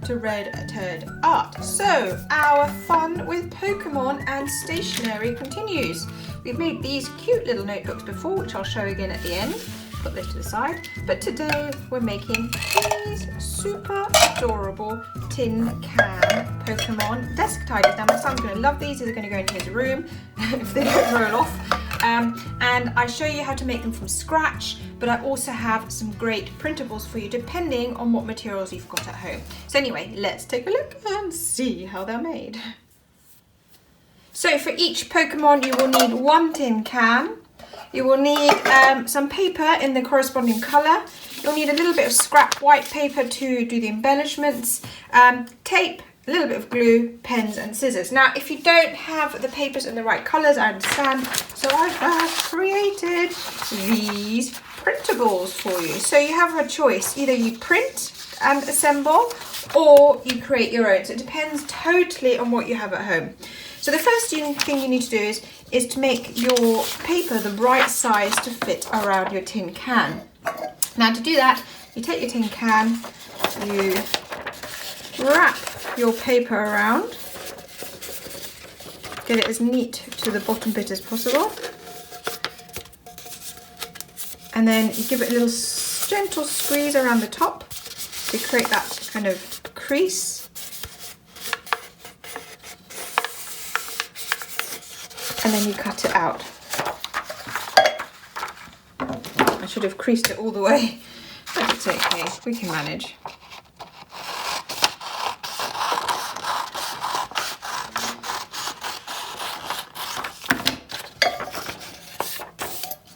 to Red Turd Art. So our fun with Pokemon and stationery continues. We've made these cute little notebooks before, which I'll show again at the end. Put those to the side. But today we're making these super adorable tin can Pokemon Desk Tidies. Now my son's going to love these. They're going to go into his room if they don't roll off. And I show you how to make them from scratch, but I also have some great printables for you depending on what materials you've got at home. So anyway, let's take a look and see how they're made. So for each Pokemon you will need one tin can. You will need some paper in the corresponding colour. You'll need a little bit of scrap white paper to do the embellishments, tape, a little bit of glue, pens and scissors. Now if you don't have the papers in the right colours, I understand, so I have created these printables for you. So you have a choice, either you print and assemble or you create your own. So it depends totally on what you have at home. So the first thing you need to do is to make your paper the right size to fit around your tin can. Now to do that, you take your tin can, you wrap your paper around, get it as neat to the bottom bit as possible, and then you give it a little gentle squeeze around the top to create that kind of crease. And then you cut it out. I should have creased it all the way, but it's okay, we can manage.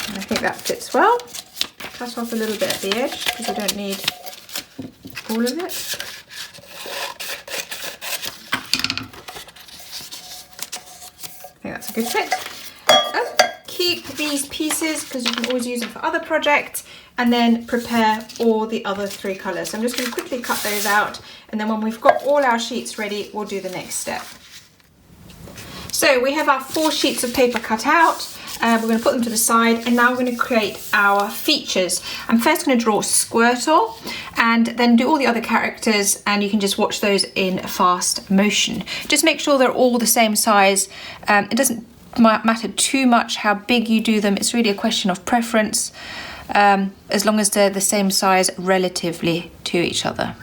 And I think that fits well. Cut off a little bit at the edge because we don't need all of it. I think that's a good fit. Keep these pieces because you can always use them for other projects, and then prepare all the other three colours. So I'm just going to quickly cut those out, and then when we've got all our sheets ready, we'll do the next step. So we have our 4 sheets of paper cut out. We're going to put them to the side, and now we're going to create our features. I'm first going to draw Squirtle and then do all the other characters, and you can just watch those in fast motion. Just make sure they're all the same size. It doesn't matter too much how big you do them. It's really a question of preference, as long as they're the same size relatively to each other.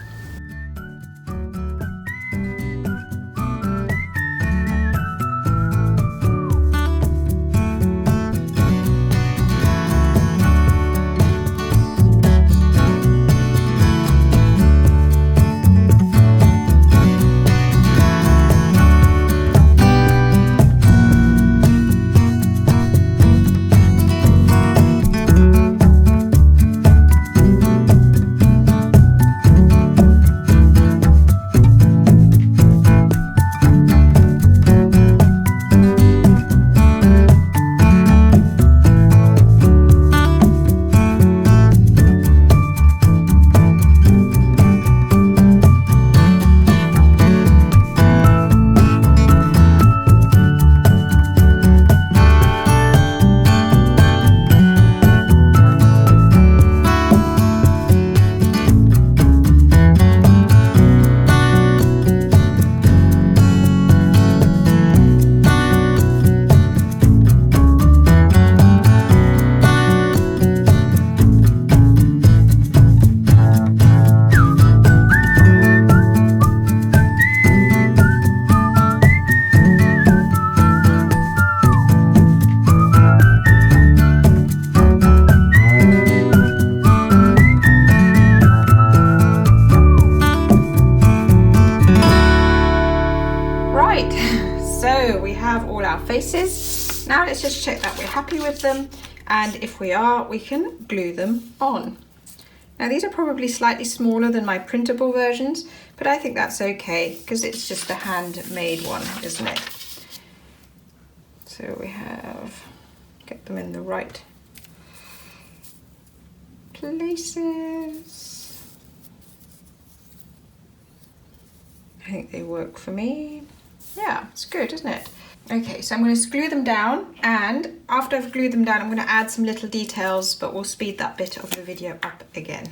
So we have all our faces. Now let's just check that we're happy with them, and if we are, we can glue them on. Now these are probably slightly smaller than my printable versions, but I think that's okay because it's just a handmade one, isn't it? So we have, get them in the right places. I think they work for me. Yeah, it's good, isn't it? Okay, so I'm going to glue them down, and after I've glued them down, I'm going to add some little details, but we'll speed that bit of the video up again.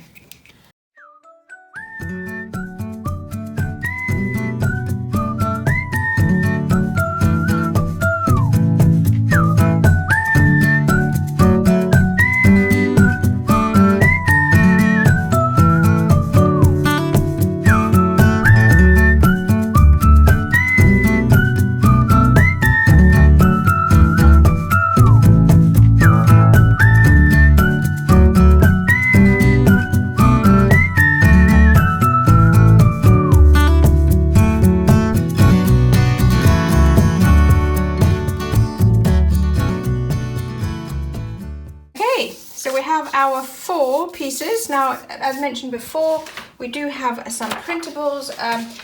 So we have our 4 pieces. Now, as mentioned before, we do have some printables.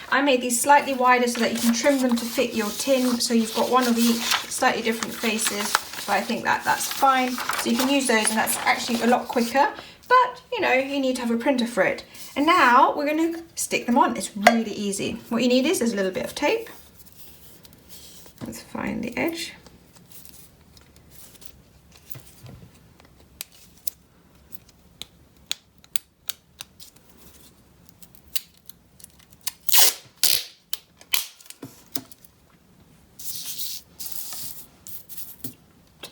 I made these slightly wider so that you can trim them to fit your tin. So you've got one of each, slightly different faces, but I think that's fine. So you can use those, and that's actually a lot quicker. But, you know, you need to have a printer for it. And now we're going to stick them on. It's really easy. What you need is a little bit of tape. Let's find the edge.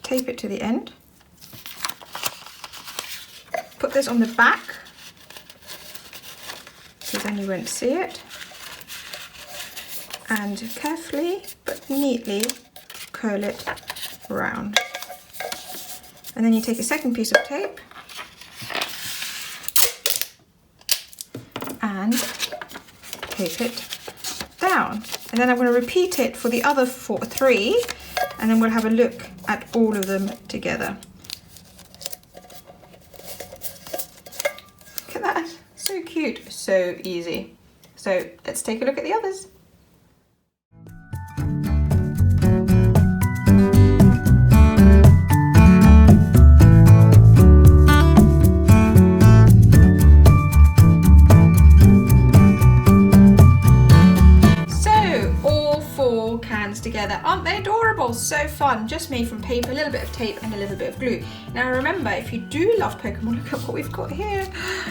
Tape it to the end. Put this on the back, so then you won't see it. And carefully but neatly curl it around. And then you take a second piece of tape and tape it down. And then I'm going to repeat it for the other 3, and then we'll have a look at all of them together. Look at that, so cute, so easy. So let's take a look at the others. Together. Aren't they adorable? So fun. Just made from paper, a little bit of tape and a little bit of glue. Now remember, if you do love Pokemon, look at what we've got here.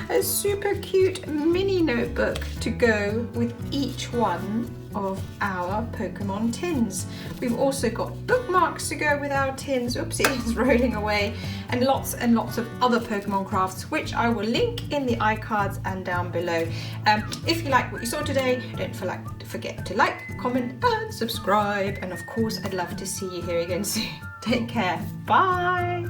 A super cute mini notebook to go with each one of our Pokemon tins. We've also got bookmarks to go with our tins. Oopsie, it's rolling away. And lots of other Pokemon crafts, which I will link in the iCards and down below. If you like what you saw today, don't forget to like, comment and subscribe. And of course, I'd love to see you here again soon. Take care. Bye.